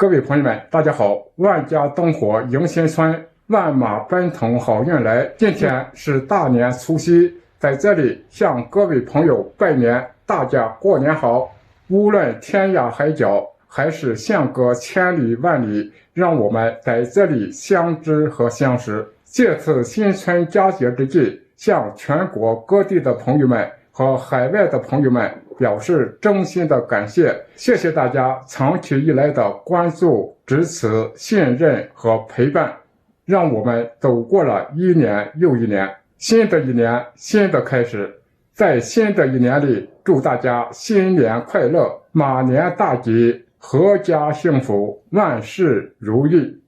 各位朋友们，大家好！万家灯火迎新春，万马奔腾好运来。今天是大年除夕，在这里向各位朋友拜年，大家过年好！无论天涯海角，还是相隔千里万里，让我们在这里相知和相识。借此新春佳节之际，向全国各地的朋友们和海外的朋友们表示衷心的感谢，谢谢大家长期以来的关注、支持、信任和陪伴，让我们走过了一年又一年。新的一年，新的开始，在新的一年里，祝大家新年快乐，马年大吉，阖家幸福，万事如意。